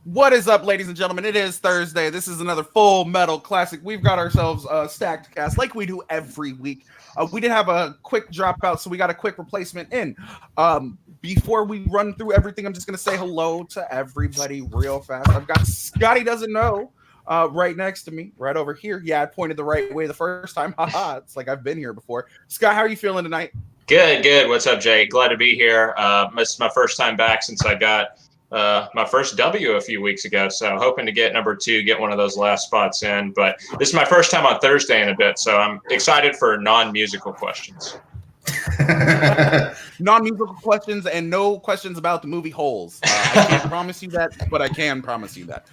What is up, ladies and gentlemen? It is Thursday. This is another Full Metal Classic. We've got ourselves a stacked cast like we do every week. We did have a quick dropout, so we got a quick replacement in. Before we run through everything, I'm just going to say hello to everybody real fast. I've got Scotty Doesn't Know right next to me, right over here. Yeah, I pointed the right way the first time. Haha, it's like I've been here before. Scott, how are you feeling tonight? Good. What's up, Jay? Glad to be here. This is my first time back since I got my first W a few weeks ago. So hoping to get number two, get one of those last spots in. But this is my first time on Thursday in a bit, so I'm excited for non-musical questions. Non-musical questions and no questions about the movie Holes. I can't promise you that, but I can promise you that.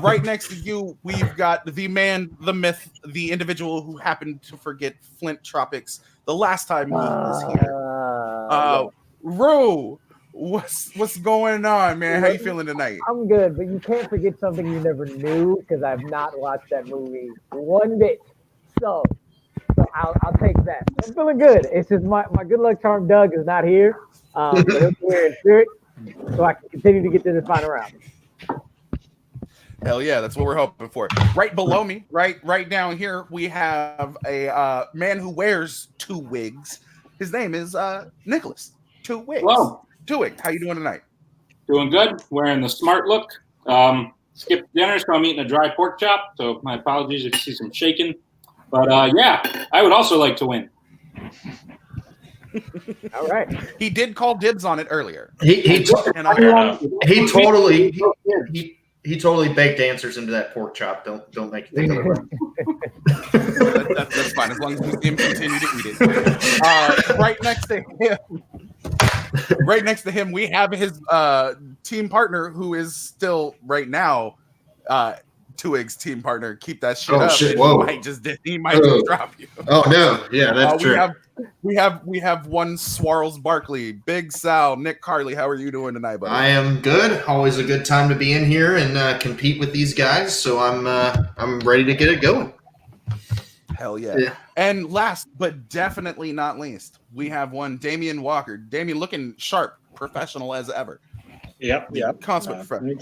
Right next to you, we've got the man, the myth, the individual who happened to forget Flint Tropics the last time he was here. Rue, what's going on, man? How you feeling tonight? I'm good, but you can't forget something you never knew because I've not watched that movie one bit. So I'll take that. I'm feeling good. It's just my good luck charm Doug is not here. But he'll be here in spirit, so I can continue to get to the final round. Hell yeah, that's what we're hoping for. Right below me, right down here, we have a man who wears two wigs. His name is Nicholas. Two wigs. Hello. Two wigs. How you doing tonight? Doing good. Wearing the smart look. Skipped dinner, so I'm eating a dry pork chop. So my apologies if you see some shaking. But yeah, I would also like to win. All right. He did call dibs on it earlier. He totally baked answers into that pork chop. Don't make you think of it. That's fine as long as we see him continue to eat it. Right next to him, we have his team partner who is still right now. Twig's team partner. Keep that shit up. Shit. Whoa. He might just drop you. Oh no. Yeah, that's true. We have one Swarles Barkley, Big Sal, Nick Carley. How are you doing tonight, buddy? I am good. Always a good time to be in here and compete with these guys. So I'm ready to get it going. Hell yeah. And last but definitely not least, we have one Damian Walker. Damian looking sharp, professional as ever. Yep. Consummate professional.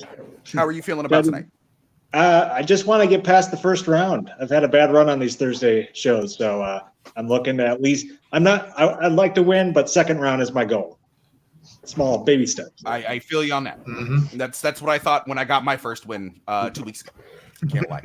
How are you feeling about tonight? I just want to get past the first round. I've had a bad run on these Thursday shows, so I'm looking to at least. I'd like to win, but second round is my goal. Small baby steps. I feel you on that. Mm-hmm. That's what I thought when I got my first win 2 weeks ago. Can't lie.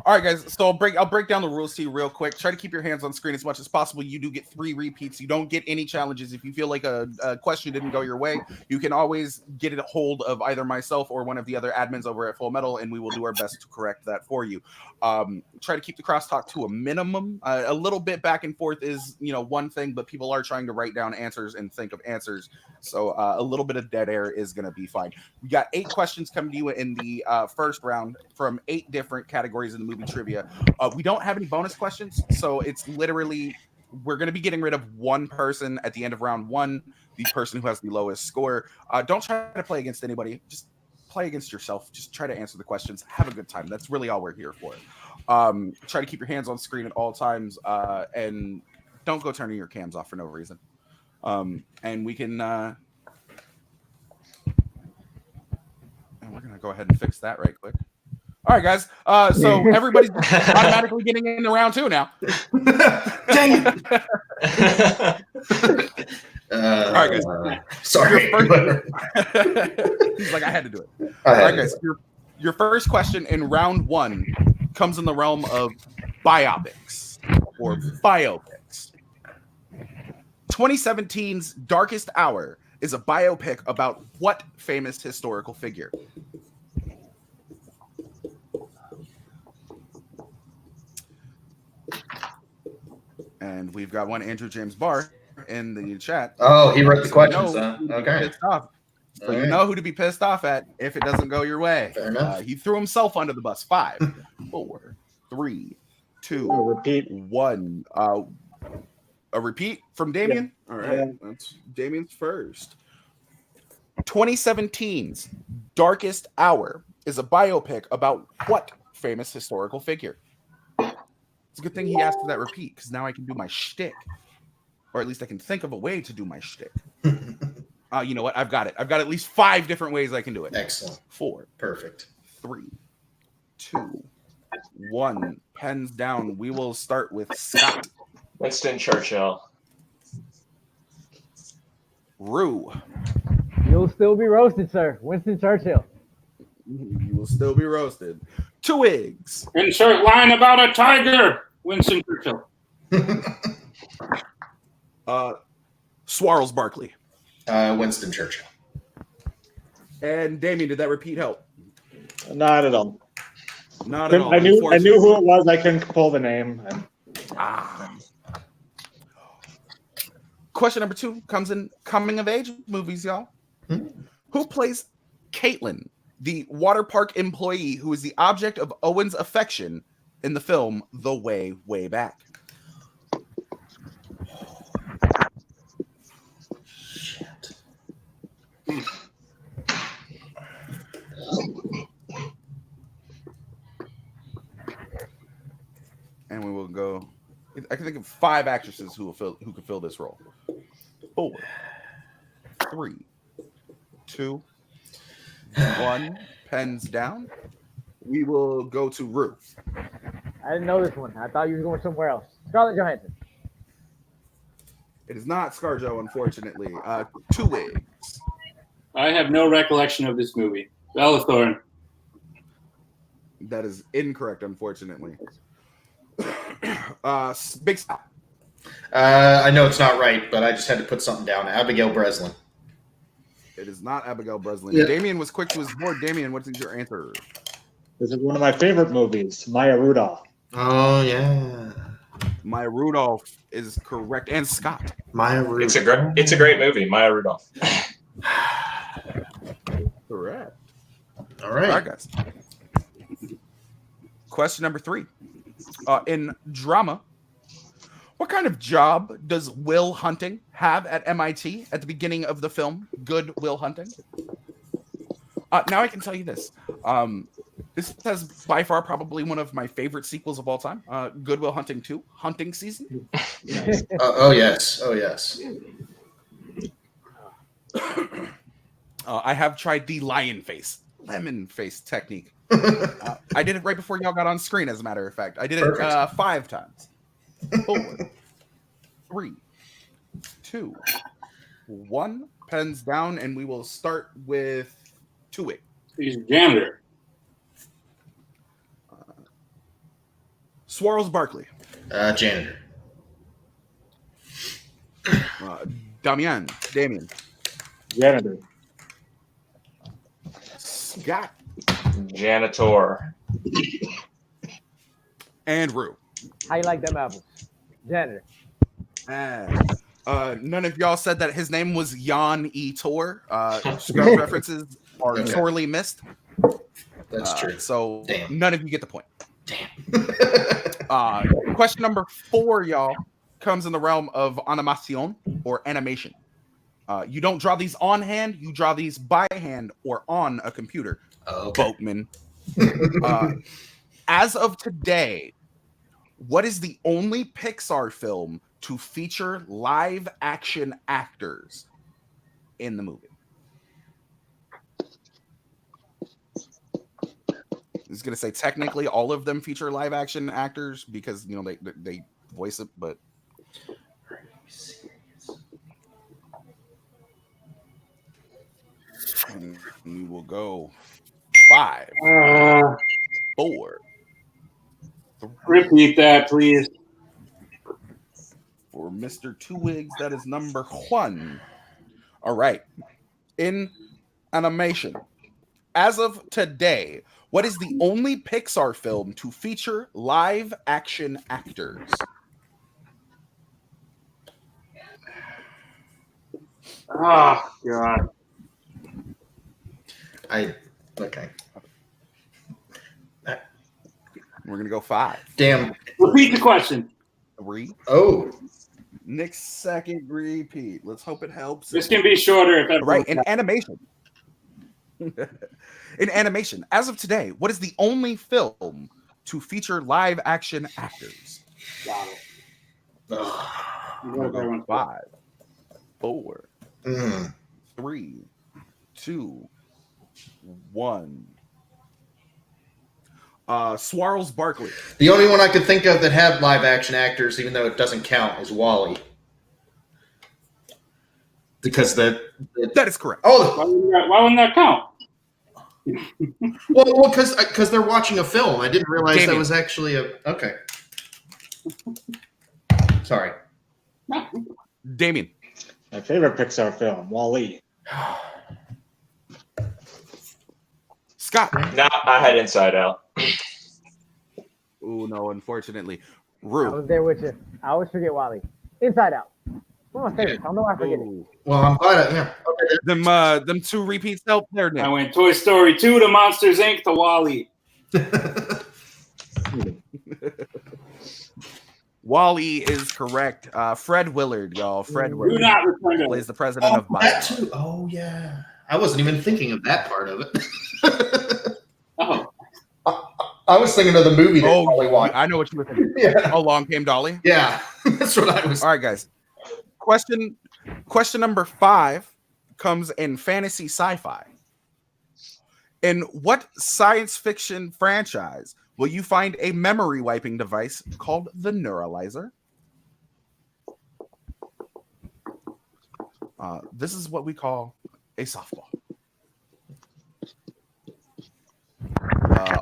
All right, guys. So I'll break down the rules to you real quick. Try to keep your hands on screen as much as possible. You do get 3 repeats. You don't get any challenges. If you feel like a question didn't go your way, you can always get a hold of either myself or one of the other admins over at Full Metal, and we will do our best to correct that for you. Try to keep the crosstalk to a minimum. A little bit back and forth is one thing, but people are trying to write down answers and think of answers. So a little bit of dead air is going to be fine. We got 8 questions coming to you in the first round from 8 different categories in the movie trivia. We don't have any bonus questions, so it's literally we're going to be getting rid of one person at the end of round 1, the person who has the lowest score. Don't try to play against anybody. Just play against yourself. Just try to answer the questions. Have a good time. That's really all we're here for. Try to keep your hands on screen at all times, and don't go turning your cams off for no reason. And we can and we're going to go ahead and fix that right quick. All right, guys. So everybody's automatically getting into round 2 now. Dang it. All right, guys. Sorry. He's like, I had to do it. All right, guys. Your first question in round 1 comes in the realm of biopics or biopics. 2017's Darkest Hour is a biopic about what famous historical figure? And we've got one Andrew James Barr in the chat. Oh, he wrote the questions. Okay. So you know who to be pissed off at if it doesn't go your way. Fair enough. He threw himself under the bus. 5, 4, 3, 2, Repeat. 1. A repeat from Damien? All right. That's Damien's first. 2017's Darkest Hour is a biopic about what famous historical figure? It's a good thing he asked for that repeat, because now I can do my shtick. Or at least I can think of a way to do my shtick. You know what? I've got it. I've got at least 5 different ways I can do it. Excellent. 4, Perfect. 3, 2, 1. Pens down. We will start with Scott. Winston Churchill. Rue. You'll still be roasted, sir. Winston Churchill. You will still be roasted. Twigs. Insert line about a tiger. Winston Churchill. Swarles Barkley. Winston Churchill. And Damien, did that repeat help? Not at all. Not at all. I knew who it was. I couldn't pull the name. Question number 2 comes in coming of age movies, y'all. Who plays Caitlin, the water park employee who is the object of Owen's affection in the film The Way, Way Back? Shit. And we will go. I can think of 5 actresses who could fill this role. 4, 3, 2, 1. Pens down. We will go to Rue. I didn't know this one. I thought you were going somewhere else. Scarlett Johansson. It is not ScarJo, unfortunately. Twigs. I have no recollection of this movie. Bella Thorne. That is incorrect, unfortunately. Big Scott. I know it's not right, but I just had to put something down. Abigail Breslin. It is not Abigail Breslin. Yeah. Damien was quick to his board. Damien, what is your answer? This is one of my favorite movies, Maya Rudolph. Oh yeah, Maya Rudolph is correct. And Scott. Maya Rudolph. It's a great movie, Maya Rudolph. Correct. All All right, right. guys. Question number 3. In drama, what kind of job does Will Hunting have at MIT at the beginning of the film Good Will Hunting? Now I can tell you this. This has by far probably one of my favorite sequels of all time. Good Will Hunting 2, Hunting Season. Oh yes. Oh yes. I have tried the lemon face technique. I did it right before y'all got on screen, as a matter of fact. I did it Perfect. 5 times. 4, 3, 2, 1. Pens down, and we will start with Twigs. He's a janitor. Swarles Barkley. Janitor. Damien. Janitor. Scott. Janitor. And Rue. How you like them apples? Janitor. And none of y'all said that his name was Jan E. Tor. Scrubs references are Okay. sorely missed. That's true. So Damn. none of you get the point. Damn. Question number 4, y'all, comes in the realm of animación or animation. You don't draw these on hand, you draw these by hand or on a computer. Okay. Boatman. As of today, what is the only Pixar film to feature live action actors in the movie? I was gonna say technically all of them feature live action actors because you know they voice it, but and we will go 5, 4. Repeat that, please. For Mr. Twigs, that is number 1. All right. In animation, as of today, what is the only Pixar film to feature live action actors? Oh, God. Okay. We're gonna go 5, Damn. Repeat the question. 3. Oh. Next second repeat. Let's hope it helps. This can be shorter if ever. Right, in animation. In animation, as of today, what is the only film to feature live action actors? Got it. Ugh. We'll go 5, 4, 3, 2, 1. Swarles Barkley. The only one I could think of that had live action actors, even though it doesn't count, is Wally. Because That is correct. Why wouldn't that count? well, because they're watching a film. I didn't realize Damien. that was actually a okay. Sorry. Damien. My favorite Pixar film, Wall-E. Scott. No, I had Inside Out. Oh no, unfortunately. I Rue. was there with you. I always forget Wally. Inside Out. One of my favorites. I don't know why I forget it. Ooh. Well, I'm glad. Yeah. Them 2 repeats help there, I Nick. went Toy Story 2 to Monsters Inc. to Wall-E. Wall-E is correct. Fred Willard, y'all. Fred Do Willard not return to plays the president of that Bio. too. Oh yeah. I wasn't even thinking of that part of it. Oh, I was thinking of the movie that Oh, Wally watched. I know what you were thinking. Yeah. Along Came Dolly. Yeah. That's what I was. All right, guys. Question number 5 comes in fantasy sci-fi. In what science fiction franchise will you find a memory wiping device called the Neuralizer? This is what we call a softball.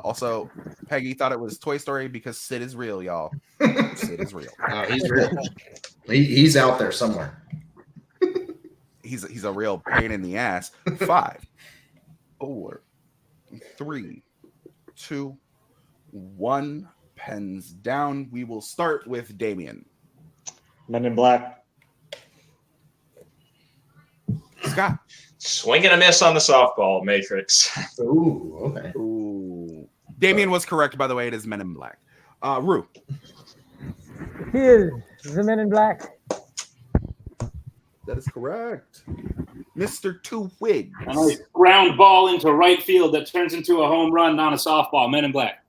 Also, Peggy thought it was Toy Story because Sid is real, y'all. Sid is real. He's real. He's out there somewhere. He's a real pain in the ass. 5, 4, 3, 2, 1. Pens down. We will start with Damien. Men in Black. Scott. Swing and a miss on the softball, Matrix. Ooh, okay. Ooh. Damien was correct, by the way. It is Men in Black. Rue. He is the Men in Black. That is correct. Mr. Two Wigs. a nice ground ball into right field that turns into a home run on a softball. Men in Black.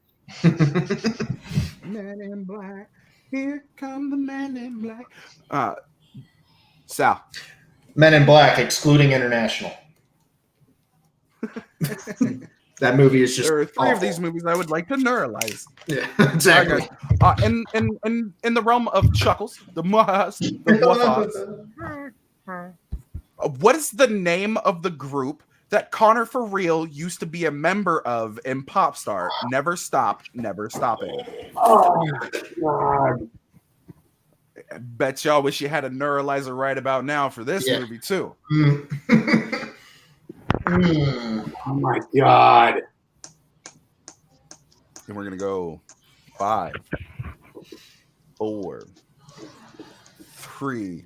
Men in Black. Here come the Men in Black. Sal. Men in Black, excluding International. That movie is just. There are 3 of awful. these movies I would like to neuralize. Yeah, All right, exactly. guys. In the realm of chuckles, the muhas, the muhas, what is the name of the group that Connor for Real used to be a member of in Popstar? Never Stop, Never Stopping. Oh, God. I bet y'all wish you had a neuralizer right about now for this Yeah. movie too. Oh, my God. And we're gonna go 5, 4, 3,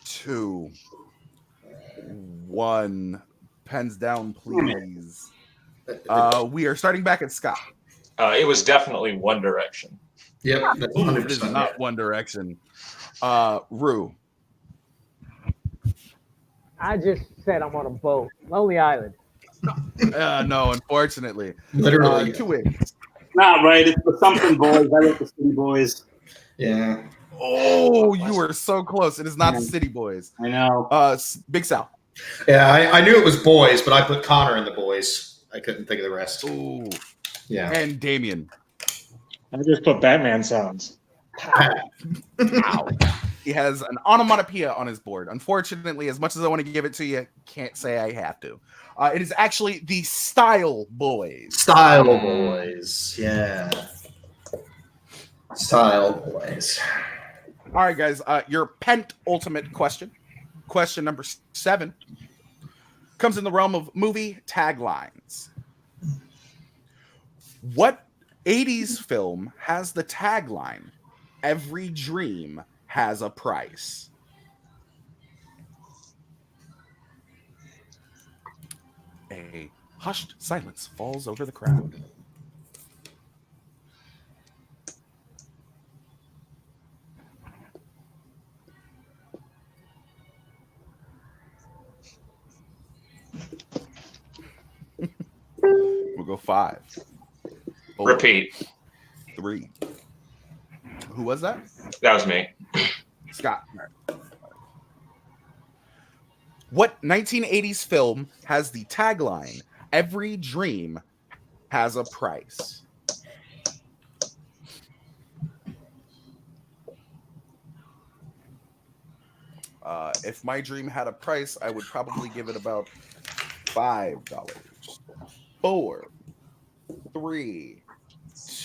2, 1. Pens down, please. We are starting back at Scott. It was definitely One Direction. Yep, that's Ooh, it is 100%. not One Direction. Rue. I just said I'm on a boat. Lonely Island. No, unfortunately. Literally. 2 Wigs. Not right. It's the something boys. I like the City Boys. Yeah. Oh, you were so close. It is not the City Boys. I know. Big Sal. Yeah, I knew it was boys, but I put Connor in the boys. I couldn't think of the rest. Ooh. Yeah. And Damien. I just put Batman sounds. Wow. He has an onomatopoeia on his board. Unfortunately, as much as I want to give it to you, can't say I have to. It is actually the Style Boys. Style boys. Yeah. Style boys. All right, guys. Your penultimate question, question number 7, comes in the realm of movie taglines. What 80s film has the tagline, "Every dream has a price"? A hushed silence falls over the crowd. We'll go 5, 4, Repeat. 3. Who was that? That was me. Scott. What 1980s film has the tagline, "Every dream has a price"? If my dream had a price, I would probably give it about $5. 4, 3,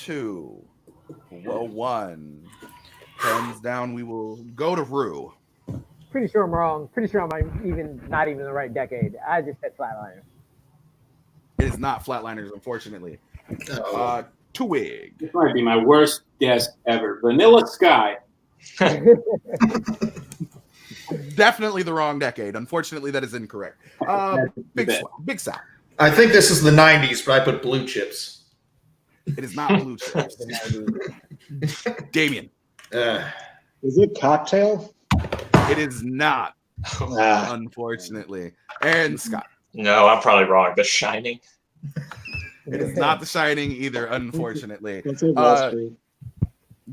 2, 1. Hands down, we will go to Rue. Pretty sure I'm wrong. Pretty sure I'm not even the right decade. I just said Flatliners. It is not Flatliners, unfortunately. Oh. Twig. This might be my worst guess ever. Vanilla Sky. Definitely the wrong decade. Unfortunately, that is incorrect. Big Sal. I think this is the 90s, but I put Blue Chips. It is not Blue Chips. Damien. Is it Cocktail? It is not, Ah, unfortunately. And Scott. No, I'm probably wrong. The Shining. It is not The Shining either, unfortunately. let's say Wall Street.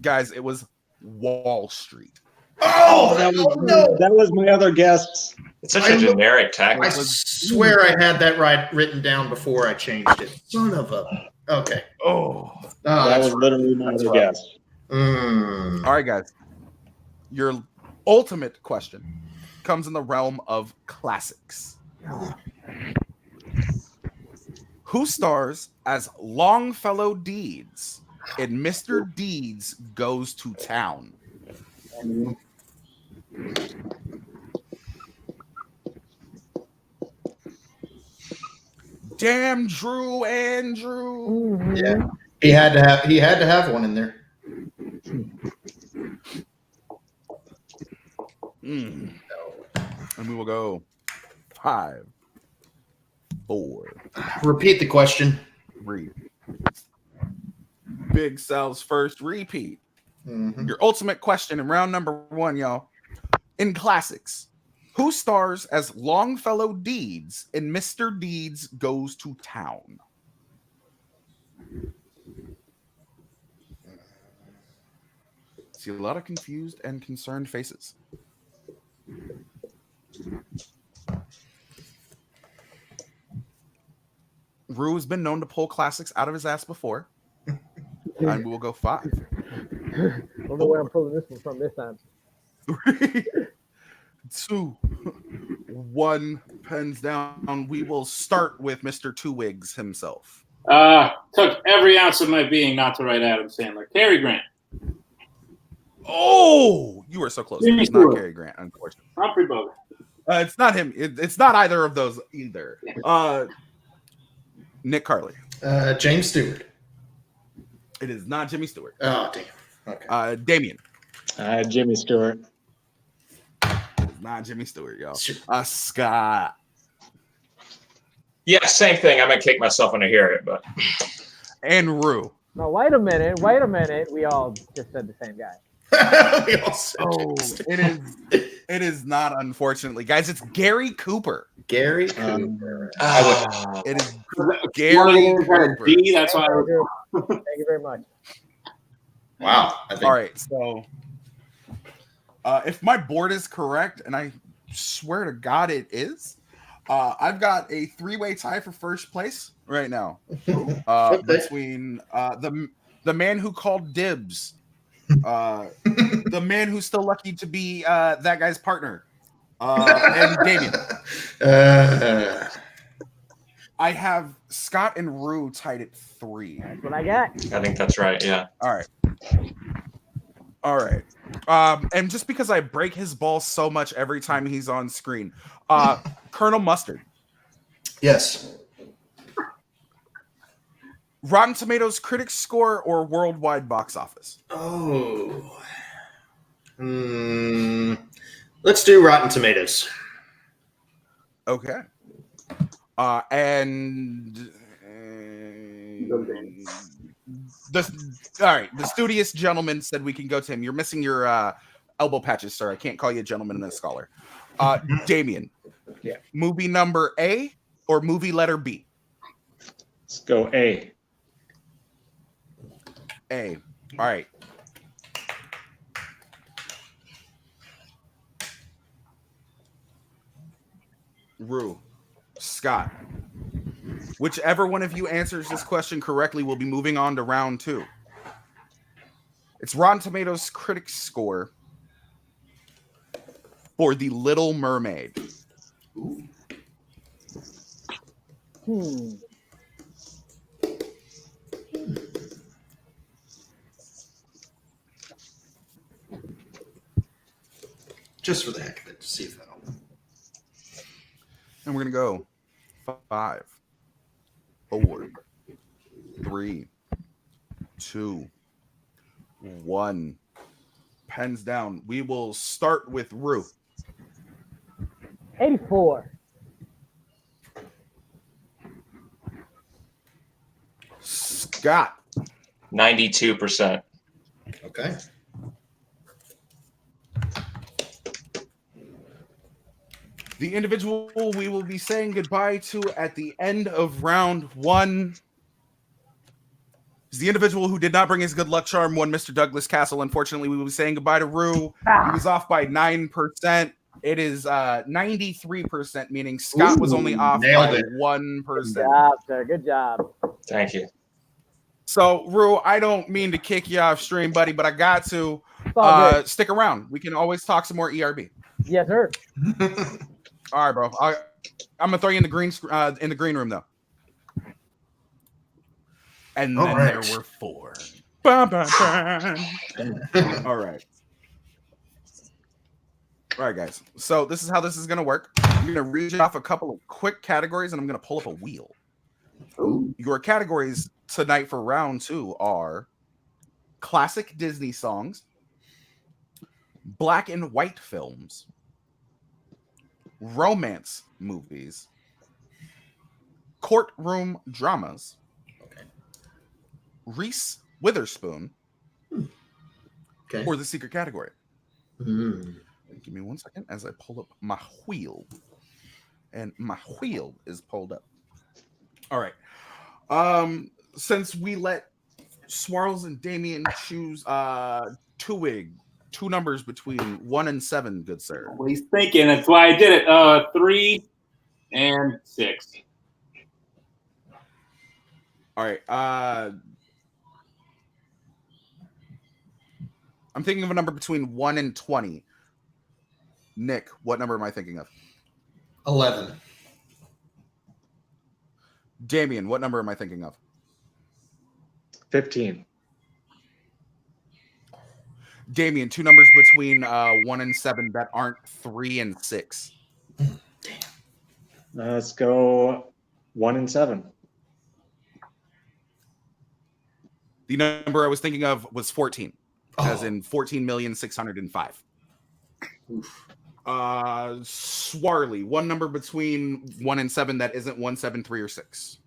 Guys, it was Wall Street. Oh, no. That was my other guess. It's such a generic tag. I swear I had that right written down before I changed it. Son of a. Okay. Oh. That was literally my other guess. Mm. All right, guys. Your ultimate question comes in the realm of classics. Who stars as Longfellow Deeds in Mr. Deeds Goes to Town? Damn, Andrew. Yeah. He had to have one in there. And we will go 5, 4, Repeat the question. 3. Big Sal's first repeat. Mhm. Your ultimate question in round number 1, y'all. In classics, who stars as Longfellow Deeds in Mr. Deeds Goes to Town? See a lot of confused and concerned faces. Rue has been known to pull classics out of his ass before. And we will go 5. I don't know where I'm pulling this one from this time. 3, 2, 1. Pens down. We will start with Mr. Two Wigs himself. Took every ounce of my being not to write Adam Sandler. Cary Grant. Oh, you were so close. Jimmy It's not Stewart. Cary Grant, unfortunately. Humphrey Bogart. It's not him. It's not either of those either. Nick Carley. James Stewart. It is not Jimmy Stewart. Oh, damn. Okay. Damien. Jimmy Stewart. It is not Jimmy Stewart, y'all. Sure. Scott. Yeah, same thing. I'm gonna kick myself when I hear it, but And Rue. No, wait a minute. We all just said the same guy. We all said Oh, it is not, unfortunately. Guys, it's Gary Cooper. Gary Cooper. It is One of Gary them had a Cooper. D, that's why I Thank was you. Thank you very much. Wow. I think All right, so if my board is correct, and I swear to God it is, I've got a 3-way tie for first place right now Okay. between the man who called dibs, the man who's still lucky to be that guy's partner, and Damien. I have Scott and Rue tied at 3. That's what I got. I think that's right. Yeah. All right. And just because I break his balls so much every time he's on screen, Colonel Mustard. Yes. Rotten Tomatoes critics score or worldwide box office? Oh. Let's do Rotten Tomatoes. Okay. And the studious gentleman said we can go to him. You're missing your elbow patches, sir. I can't call you a gentleman and a scholar. Damien. Yeah. Movie number A or movie letter B? Let's go A. A. All right. Rue, Scott. Whichever one of you answers this question correctly will be moving on to round 2. It's Rotten Tomatoes critics score for The Little Mermaid. Just for the heck of it, to see if that'll. And we're going to go 5, 4, 3, 2, 1. Pens down. We will start with Rue. 84. Scott. 92%. Okay. The individual we will be saying goodbye to at the end of round 1 is the individual who did not bring his good luck charm, one Mr. Douglas Castle. Unfortunately, we will be saying goodbye to Rue. He was off by 9%. It is 93%, meaning Scott was only off nailed by it. 1%. Good job, sir. Good job. Thank you. So, Rue, I don't mean to kick you off stream, buddy, but I got to. It's all good. Stick around. We can always talk some more ERB. Yes, sir. All right, bro. I'm gonna throw you in the green room though. And All then right. there were 4. Bum, bum, bum. All right. All right, guys. So this is how this is gonna work. I'm gonna read off a couple of quick categories, and I'm gonna pull up a wheel. Ooh. Your categories tonight for round 2 are classic Disney songs, black and white films, romance movies, courtroom dramas, Reese Witherspoon, Okay. or the secret category. Mm. Give me 1 second as I pull up my wheel. And my wheel is pulled up. All right. Since we let Swarls and Damien choose two numbers between 1 and 7, good sir. Well, he's thinking. That's why I did it. 3 and 6. All right. I'm thinking of a number between 1 and 20. Nick, what number am I thinking of? 11. Damien, what number am I thinking of? 15. Damien, 2 numbers between 1 and 7 that aren't 3 and 6. Let's go 1 and 7. The number I was thinking of was 14, as Oh. in 14,605,000. Oof. Swarley, 1 number between 1 and 7 that isn't 1, 7, 3, or 6.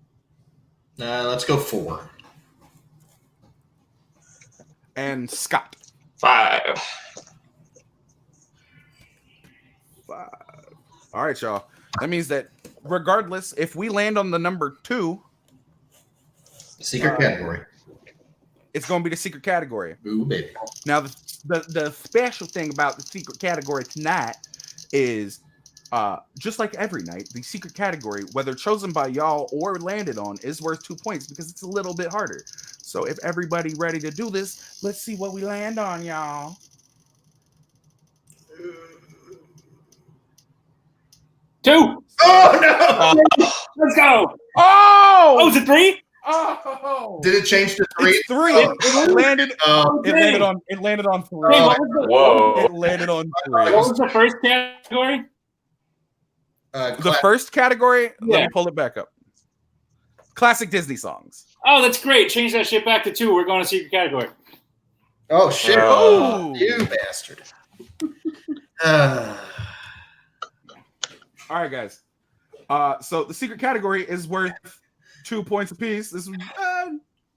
Let's go 4. And Scott. 5. 5. All right, y'all. That means that regardless, if we land on the number 2, Secret category. it's going to be the secret category. Ooh, baby. Now, the special thing about the secret category tonight is, just like every night, the secret category, whether chosen by y'all or landed on, is worth 2 points because it's a little bit harder. So if everybody ready to do this, let's see what we land on, y'all. 2. Oh, no! Let's go. Oh! Oh, is it 3? Oh! Did it change to 3? It's 3. Oh. It landed. Oh, It landed on. It landed on 3. Hey, what was Whoa. It landed on 3. what was the first category? The first category. Let Yeah. me pull it back up. Classic Disney songs. Oh, that's great. Change that shit back to 2. We're going to secret category. Oh, shit. Oh. You bastard. All right, guys. So the secret category is worth 2 points apiece. This is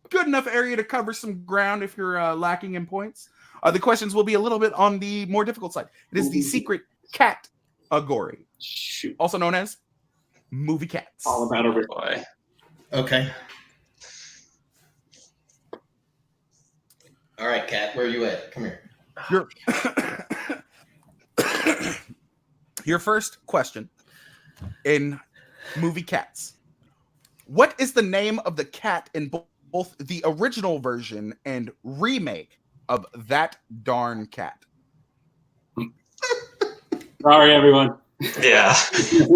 good enough area to cover some ground if you're lacking in points. The questions will be a little bit on the more difficult side. It is the secret category, Shoot. also known as movie cats. All about over. Boy. Okay. All right, Kat, where are you at? Come here. Your your first question in movie Cats. What is the name of the cat in both the original version and remake of That Darn Cat? Sorry, everyone. Yeah. Is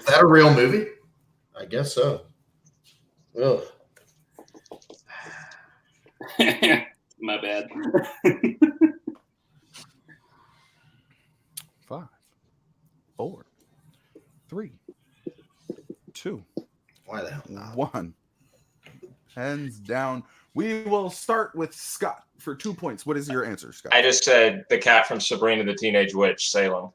that a real movie? I guess so. Ugh. My bad. 5, 4, 3, 2, Why the hell not? 1. Hands down. We will start with Scott for 2 points. What is your answer, Scott? I just said the cat from Sabrina the Teenage Witch, Salem.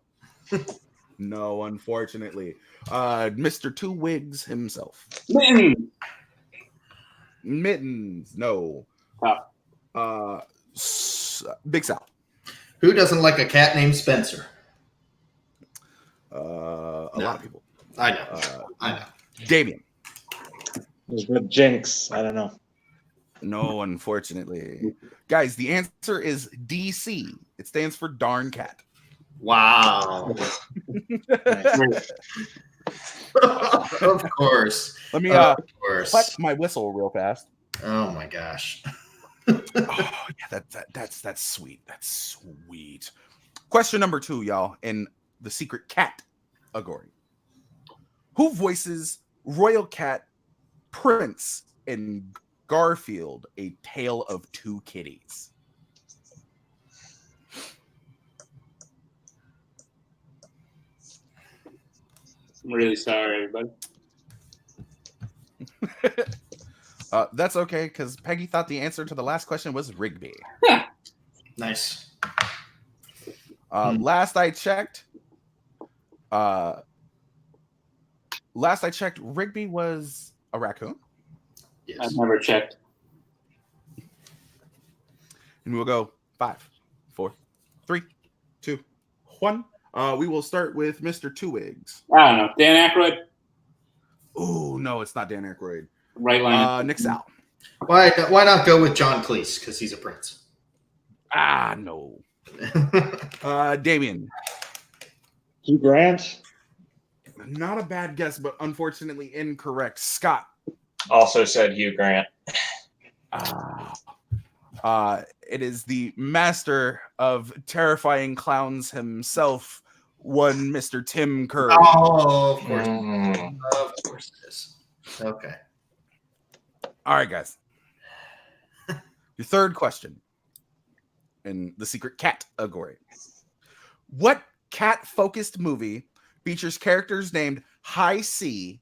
No, unfortunately. Mr. Two Wigs himself. Mitten. Mittens, no. Big Sal. Who doesn't like a cat named Spencer? A lot of people. I know. I know. Damien. It was with Jinx. I don't know. No, unfortunately. Guys, the answer is DC. It stands for Darn Cat. Wow. Of course. Let me Of course. wet my whistle real fast. Oh my gosh. Oh, yeah, that's sweet. That's sweet. Question number 2, y'all, in the secret cat category. Who voices Royal Cat Prince in Garfield, A Tale of Two Kitties? I'm really sorry, everybody. That's okay, because Peggy thought the answer to the last question was Rigby. Nice. Last I checked, Rigby was a raccoon. Yes. I've never checked. And we'll go 5, 4, 3, 2, 1. We will start with Mr. Two Wigs. I don't know. Dan Aykroyd, Oh no, it's not Dan Aykroyd. right line. Nick Sal. Why not go with John Cleese? Because he's a prince. No. Damien. Hugh Grant. Not a bad guess, but unfortunately incorrect. Scott. Also said Hugh Grant. It is the master of terrifying clowns himself, one Mr. Tim Curry. Oh, of course. Mm. Of course it is. Okay. All right, guys. Your third question in the secret cat category. What cat-focused movie features characters named High C,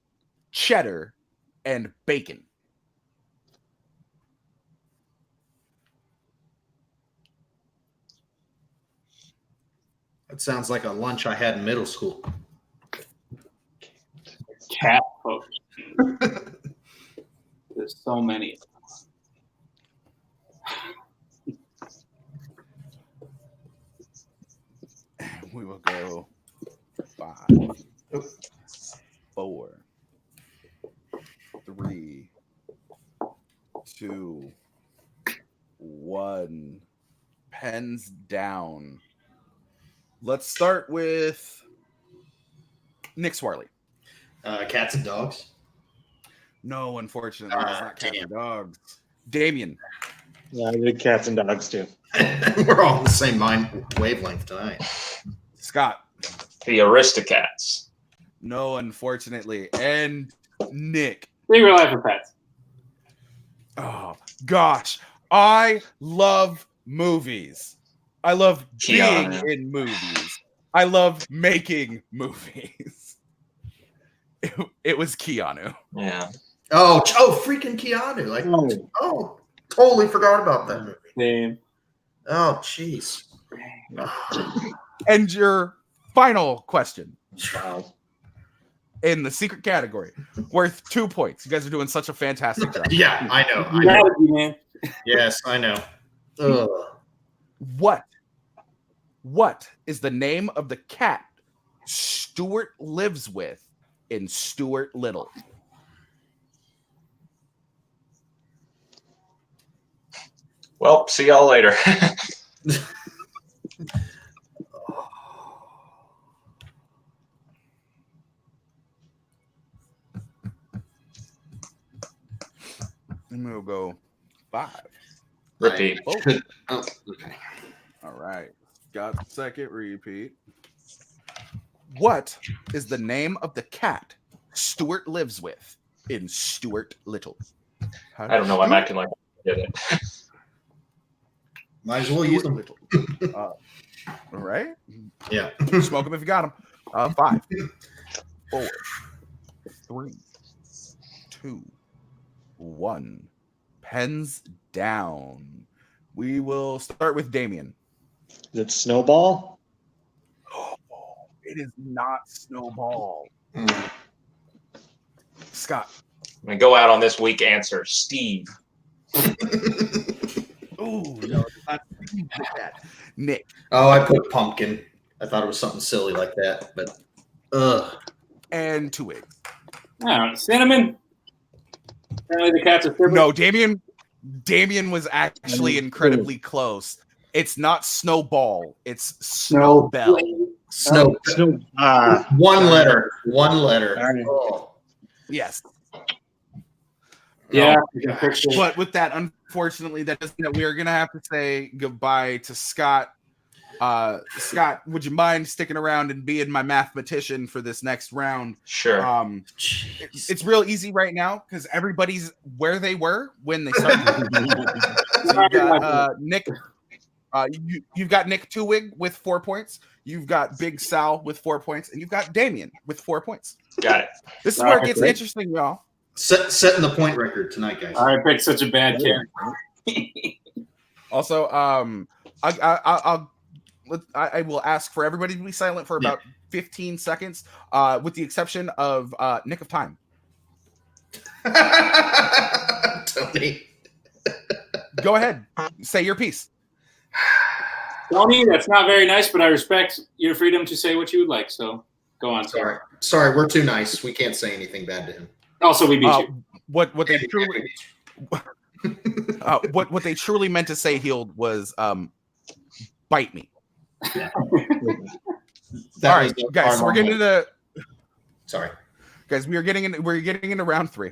Cheddar, and Bacon? That sounds like a lunch I had in middle school. Cat folks. There's so many. We will go 5, 4, 3, 2, 1. Pens down. Let's start with Nick Swarley. Cats and dogs. No, unfortunately, it's not Cats damn. and Dogs. Damien. Yeah, I did cats and dogs too. We're all on the same mind wavelength tonight. Scott. The Aristocats. No, unfortunately. And Nick. Secret Life of Pets. Oh, gosh. I love movies. I love being Keanu. in movies. I love making movies. It was Keanu. Yeah. Oh, freaking Keanu! Like, Oh, totally forgot about that movie. Same. Oh, jeez. And your final question wow. in the secret category, worth 2 points. You guys are doing such a fantastic job. Yeah, I know. You gotta be, man. Yes, I know. Ugh. What is the name of the cat Stuart lives with in Stuart Little? Well, see y'all later. And we'll go 5. Repeat. Oh, Oh, okay. all right. Got second repeat. What is the name of the cat Stuart lives with in Stuart Little? I don't know why Matt can like get it. Might as well use them. All right. Yeah. Smoke them if you got them. 5, 4, 3, 2, 1. Pens down. We will start with Damien. Is it Snowball? Oh, it is not Snowball. Mm. Scott. I'm gonna go out on this weak answer. Steve. Oh, no, it's not that. Nick. Oh, I put pumpkin. I thought it was something silly like that, but And 2 eggs. Cinnamon. Apparently the cats are siblings. No, Damien was actually incredibly close. It's not Snowball. It's Snowbell. snow. One letter. One letter. Darn it. Oh. Yes. Yeah. But with that, unfortunately, that doesn't mean that we're gonna have to say goodbye to Scott. Scott, would you mind sticking around and being my mathematician for this next round? Sure. It's real easy right now because everybody's where they were when they started. So you've got Nick. You've got Nick Tuwig with 4 points. You've got Big Sal with 4 points, and you've got Damien with 4 points. Got it. This is where it gets interesting, y'all. Setting the point record tonight, guys. I picked such a bad character. Also, I will ask for everybody to be silent for about 15 seconds, with the exception of Nick of Time. Tony. Go ahead, say your piece. Tony, that's not very nice, but I respect your freedom to say what you would like. So go on. Sorry, we're too nice. We can't say anything bad to him. Also, we beat you. What they truly what they truly meant to say healed was bite me. All right, guys, we're getting into we're getting into round 3.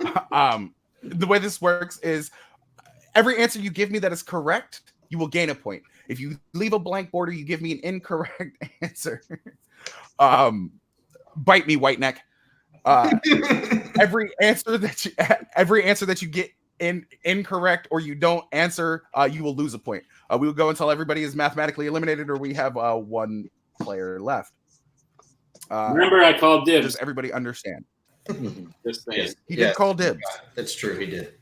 The way this works is every answer you give me that is correct, you will gain a point. If you leave a blank border, you give me an incorrect answer. Bite me, white neck. Every answer that you get incorrect or you don't answer, you will lose a point. We will go until everybody is mathematically eliminated or we have 1 player left. Remember, I called dibs. Does everybody understand? Just saying. He did call dibs. That's true. He did.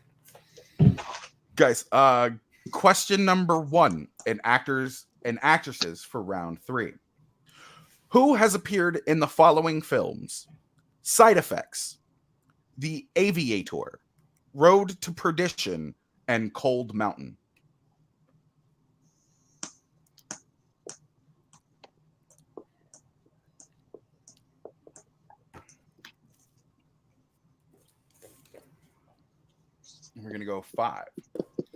Guys, question number 1 in actors and actresses for round 3. Who has appeared in the following films? Side Effects, The Aviator, Road to Perdition, and Cold Mountain. We're going to go 5.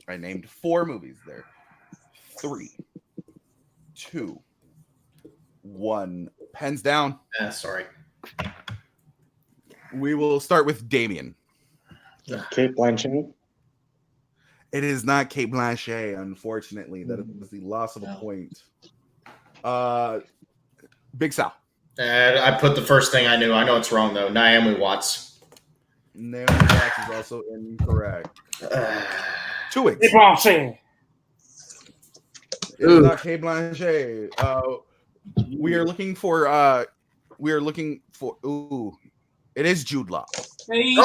I named 4 movies there. 3, 2, 1. Pens down. Sorry. We will start with Damien. Kate Blanchett. It is not Kate Blanchett, unfortunately. That is the loss of a point. Big Sal. I put the first thing I knew. I know it's wrong, though. Naomi Watts. Naomi Watts is also incorrect. Twix. Kate Blanchett. It is not Kate Blanchett. We are looking for. Ooh, it is Jude Law. Hey.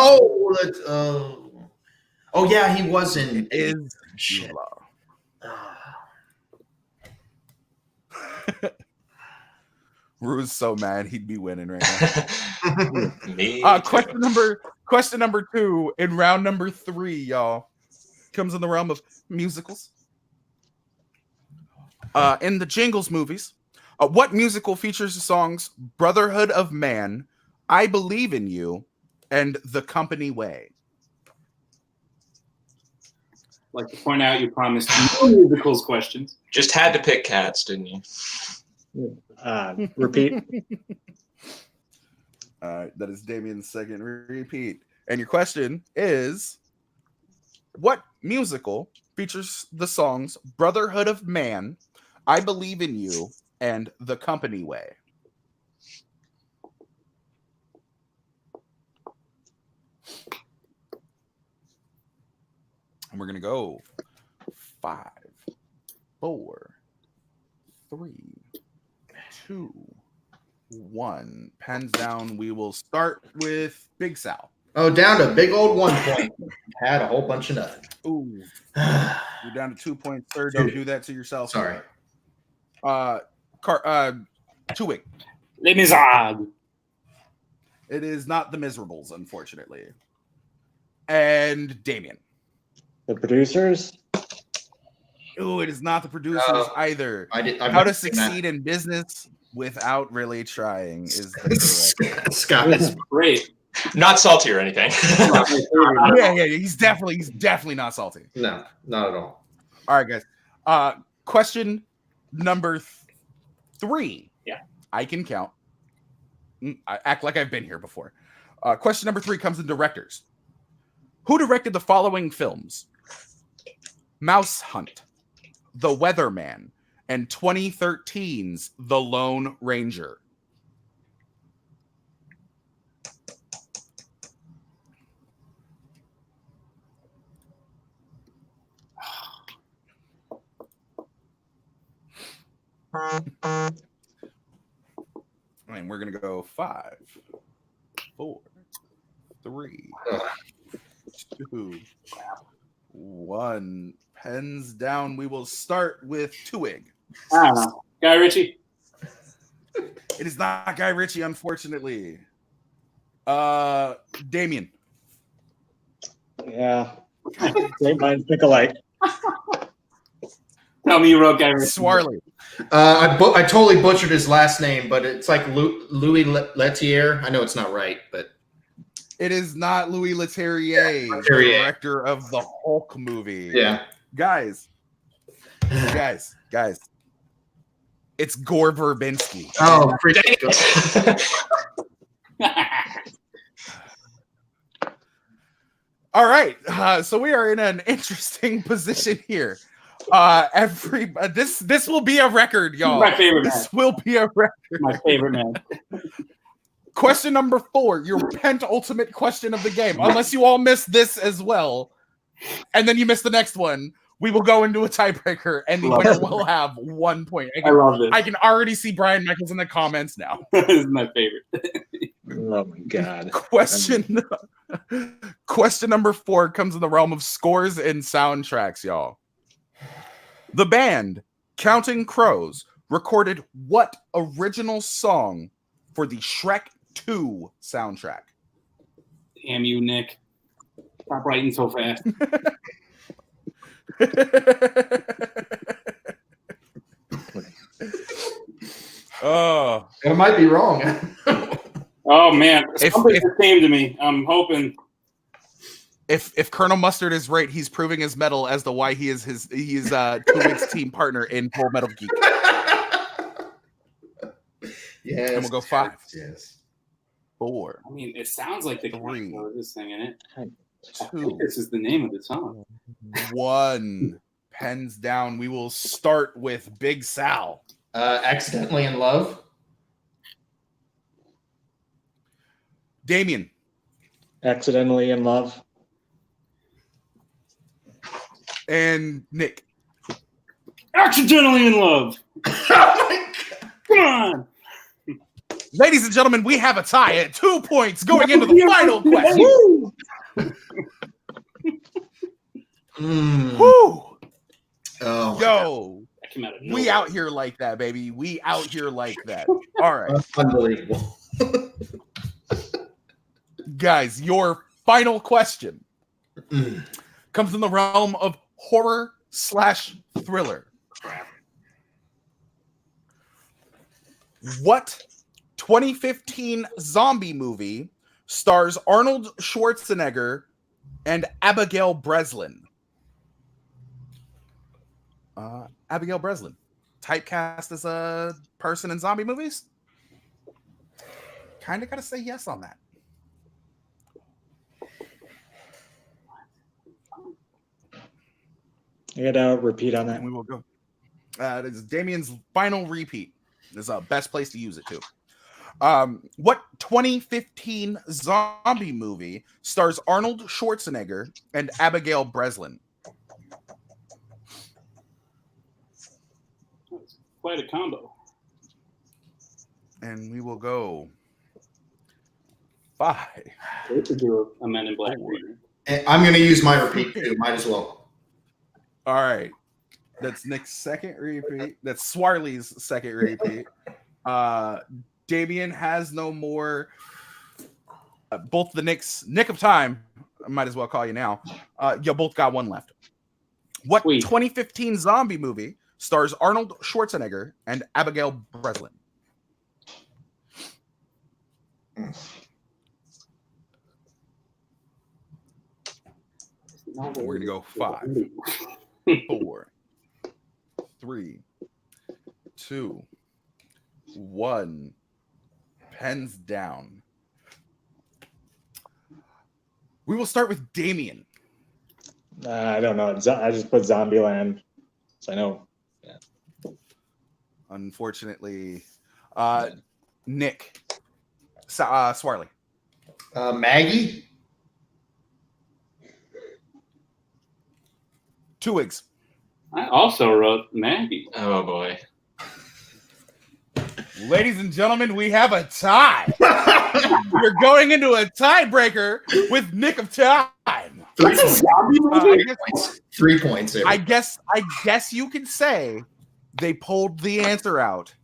Oh, yeah, he was in. It is Jude Law. Rue's so mad he'd be winning right now. Me Question number 2 in round number 3, y'all, comes in the realm of musicals. In the Jingles movies, what musical features the songs "Brotherhood of Man," "I Believe in You," and "The Company Way"? I'd like to point out you promised no musicals questions. Just had to pick Cats, didn't you? Repeat. That is Damien's second repeat. And your question is, What musical features the songs Brotherhood of Man, I Believe in You, and The Company Way? And we're going to go 5, 4, 3, 2, 1. Pens down. We will start with Big Sal. Oh, down to a big old 1 point. Had a whole bunch of nothing. Ooh. You're down to 2 points, sir. Don't do that to yourself. Sorry. Two-Wing. Les Miserables. It is not The Miserables, unfortunately. And Damien. The producers. Oh, it is not The Producers either. How to Succeed in Business Without Really Trying is the correct. Scott is Great. Not salty or anything. Yeah, he's definitely not salty. no, not at all. All right, guys. Question number 3. Yeah. I can count. I act like I've been here before. Question number 3 comes in directors. Who directed the following films? Mouse Hunt, The Weatherman, and 2013's The Lone Ranger. And we're going to go 5, 4, 3, 2, 1. Pens down. We will start with Two-Wing. I don't know. Guy Ritchie. It is not Guy Ritchie, unfortunately. Damien. Yeah. Great minds think alike. Tell me you wrote Guy Ritchie. Swarley. I totally butchered his last name, but it's like Louis Leterrier. I know it's not right, but It is not Louis Leterrier, Leterrier. director of the Hulk movie. yeah. Guys. It's Gore Verbinski. Oh, appreciate it. All right. So we are in an interesting position here. This will be a record, y'all. My favorite man. This will be a record. My favorite man. Question number 4, your penultimate question of the game. Unless you all miss this as well, and then you miss the next one, we will go into a tiebreaker, and the winner will have 1 point. I love this. I can already see Brian Michaels in the comments now. This is my favorite. Oh my god. Question number 4 comes in the realm of scores and soundtracks, y'all. The band Counting Crows recorded what original song for the Shrek 2 soundtrack? Damn you, Nick. Stop writing so fast. Oh, I might be wrong. Oh man, something if- just came to me. I'm hoping. if Colonel Mustard is right, he's proving his mettle as to why he is Two-Wing's team partner in Full Metal Geek. Yes. And we'll go 5, Yes. 4, I mean, it sounds like the 3, Commando is singing it. I 2, think this is the name of the song. 1. Pens down. We will start with Big Sal. Accidentally in Love. Damien. Accidentally in Love. And Nick. Accidentally in Love. Oh my God. Come on. Ladies and gentlemen, we have a tie at 2 points going into the final question. Woo! Mm. Woo! Oh, Yo, That came out of we nowhere. out here like that, baby. We out here like that. All right, unbelievable. guys, your final question Mm. comes in the realm of horror/thriller. What 2015 zombie movie stars Arnold Schwarzenegger and Abigail Breslin? Abigail Breslin, typecast as a person in zombie movies? Kind of got to say yes on that. You got to repeat on that. And we will go. This is Damien's final repeat. This is the best place to use it too. What 2015 zombie movie stars Arnold Schwarzenegger and Abigail Breslin? That's quite a combo. And we will go 5. They could do a Men in Black movie. I'm going to use my repeat too. Might as well. All right. That's Nick's second repeat. That's Swarley's second repeat. Damien has no more. Both the Nick of Time, I might as well call you now. You both got one left. What Sweet. 2015 zombie movie stars Arnold Schwarzenegger and Abigail Breslin? We're gonna go 5, 4, 3, 2, 1. Pens down. We will start with Damien. I don't know. I just put Zombieland. So I know. Unfortunately, Nick. Swarley. Maggie? 2 wigs. I also wrote Maggie. Oh boy. Ladies and gentlemen, we have a tie. We're going into a tiebreaker with Nick of Time. 3 points. I guess, 3 points. There. I guess you could say they pulled the answer out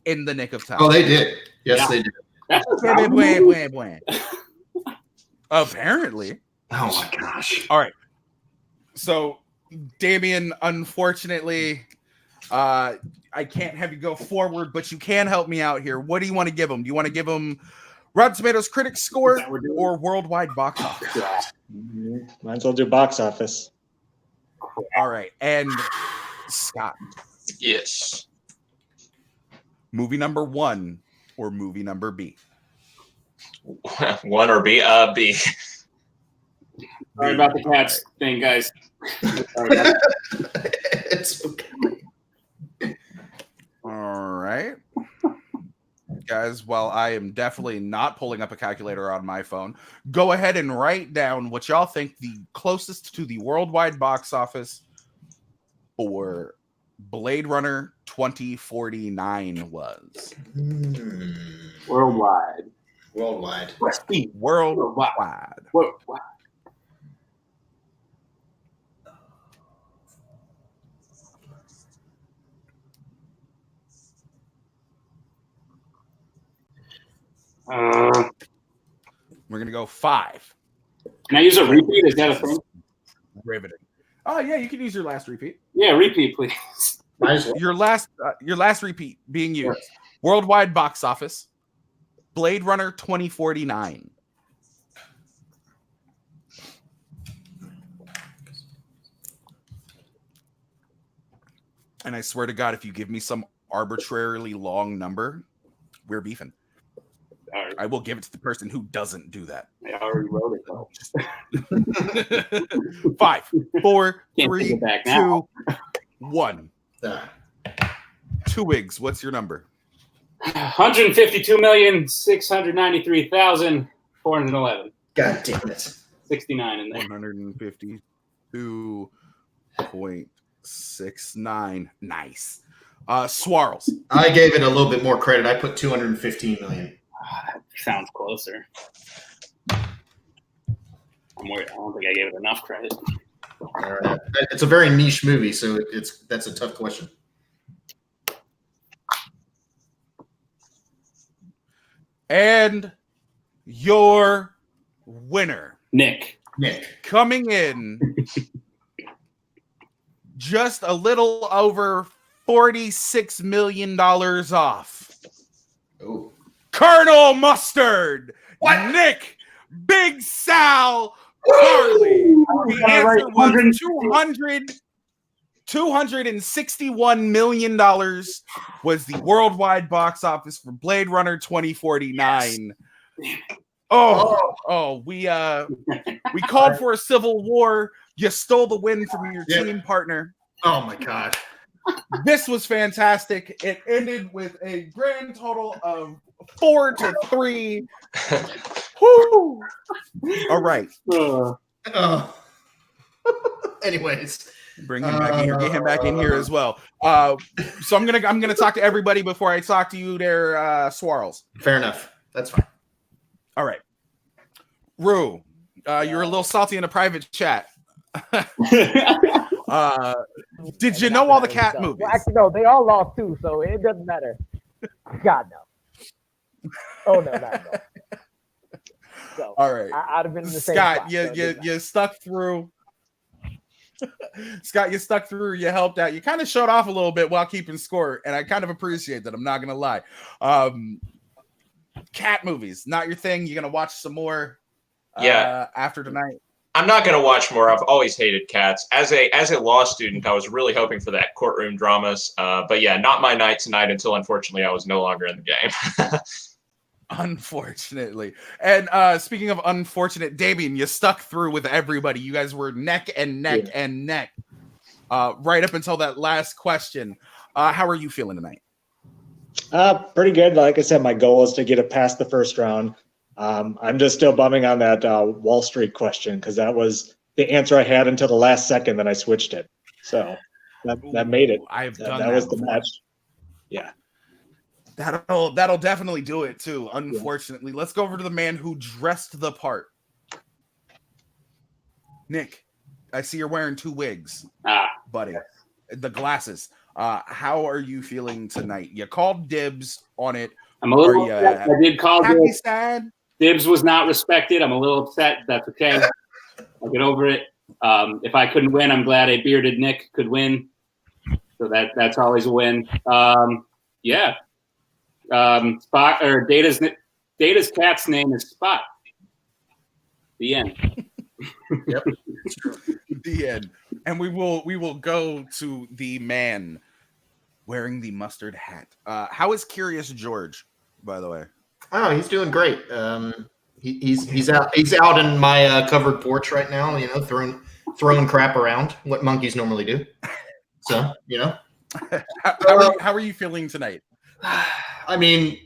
in the nick of time. Oh, they did. Yes, Yeah. they did. That's a zombie movie. Apparently. Oh my gosh. All right. So, Damien, unfortunately, I can't have you go forward, but you can help me out here. What do you want to give him? Do you want to give him Rotten Tomatoes critic score Is that what we're doing? or worldwide box office? Might as well do box office. All right. And Scott, Yes. movie number 1 or movie number B? 1 or B? B. Sorry about the cats thing, guys. Sorry about that. It's okay. All right. Guys, while I am definitely not pulling up a calculator on my phone, go ahead and write down what y'all think the closest to the worldwide box office for Blade Runner 2049 was. Worldwide. Worldwide. Worldwide. Worldwide. We're going to go 5. Can I use a repeat? Is that a thing? Riveting. Oh, yeah, you can use your last repeat. Yeah, repeat, please. Might as well. Your last repeat being used. Worldwide box office. Blade Runner 2049. And I swear to God, if you give me some arbitrarily long number, we're beefing. All right. I will give it to the person who doesn't do that. I already wrote it, though. 5, 4, Can't take 3, it back 2, now. 1. 2 wigs. What's your number? 152,693,411. God damn it. 69 in there. 152.69. Nice. Swarls. I gave it a little bit more credit. I put 215 million. That sounds closer. I'm worried. I don't think I gave it enough credit. All right. It's a very niche movie, so that's a tough question. And your winner, Nick. coming in just a little over $46 million off. Oh. Colonel Mustard. What? Nick Big Sal Farley. The answer was $261 million was the worldwide box office for Blade Runner 2049. Yes. We called for a civil war. You stole the win from your team partner. Oh my god. This was fantastic. It ended with a grand total of 4-3. Woo! All right. Oh. Anyways, Bring him back in here. Get him back in here as well. So I'm gonna talk to everybody before I talk to you there, Swarls. fair enough. That's fine. All right. Rue, you're a little salty in a private chat. Did you know all the cat movies? Well, actually, no, they all lost too, so it doesn't matter. God no. Oh no, not no. So All right. I'd have been in the same Scott, spot, so it doesn't you stuck through. Scott, you stuck through. You helped out. You kind of showed off a little bit while keeping score, and I kind of appreciate that. I'm not gonna lie. Cat movies, not your thing. You're gonna watch some more. After tonight. I'm not going to watch more. I've always hated cats. As a law student, I was really hoping for that courtroom dramas. But yeah, not my night tonight until unfortunately I was no longer in the game. Unfortunately. And speaking of unfortunate, Damien, you stuck through with everybody. You guys were neck and neck and neck right up until that last question. How are you feeling tonight? Pretty good. Like I said, my goal is to get it past the first round. I'm just still bumming on that Wall Street question because that was the answer I had until the last second. Then I switched it. So that made it. I've done that was before. the match. Yeah. That'll definitely do it too. Unfortunately, let's go over to the man who dressed the part. Nick, I see you're wearing 2 wigs, buddy. The glasses. How are you feeling tonight? You called dibs on it. I'm a little upset. I did call happy, dibs. sad. Dibs was not respected. I'm a little upset. That's okay. I'll get over it. If I couldn't win, I'm glad a bearded Nick could win. So that's always a win. Yeah. Spot or Data's cat's name is Spot. The end. Yep. The end. And we will go to the man wearing the mustard hat. How is Curious George, by the way? Oh, he's doing great. He's out in my covered porch right now. You know, throwing crap around, what monkeys normally do. So you know, how are you feeling tonight? I mean,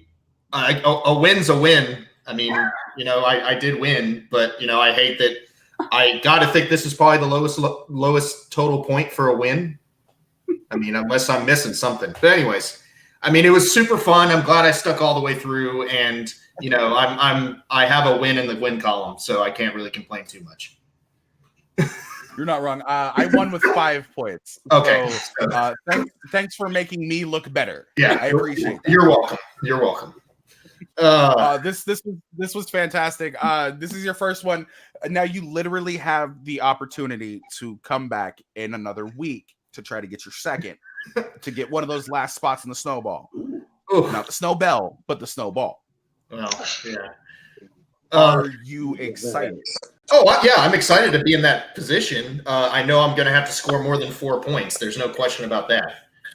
a win's a win. I mean, you know, I did win, but you know, I hate that. I got to think this is probably the lowest total point for a win. I mean, unless I'm missing something. But anyways, I mean, it was super fun. I'm glad I stuck all the way through, and you know, I have a win in the win column, so I can't really complain too much. You're not wrong. I won with 5 points. Okay. So, thanks for making me look better. Yeah, I appreciate that. You're welcome. You're welcome. This was fantastic. This is your first one. Now you literally have the opportunity to come back in another week to try to get your second, to get one of those last spots in the snowball. Oof. Not the snowbell, but the snowball. Well, yeah. Are you excited? Oh, yeah, I'm excited to be in that position. I know I'm going to have to score more than 4 points. There's no question about that.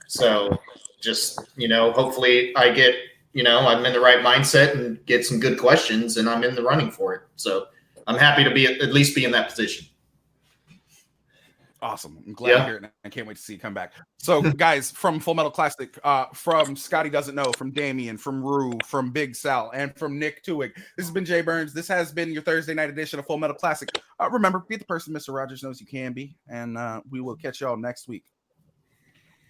So just, you know, hopefully I get, you know, I'm in the right mindset and get some good questions and I'm in the running for it. So I'm happy to be at least be in that position. Awesome. I'm glad to hear it. I can't wait to see you come back. So, guys, from Full Metal Classic, from Scotty Doesn't Know, from Damien, from Rue, from Big Sal, and from Nick Tuig, this has been Jay Burns. This has been your Thursday night edition of Full Metal Classic. Remember, be the person Mr. Rogers knows you can be, and we will catch y'all next week.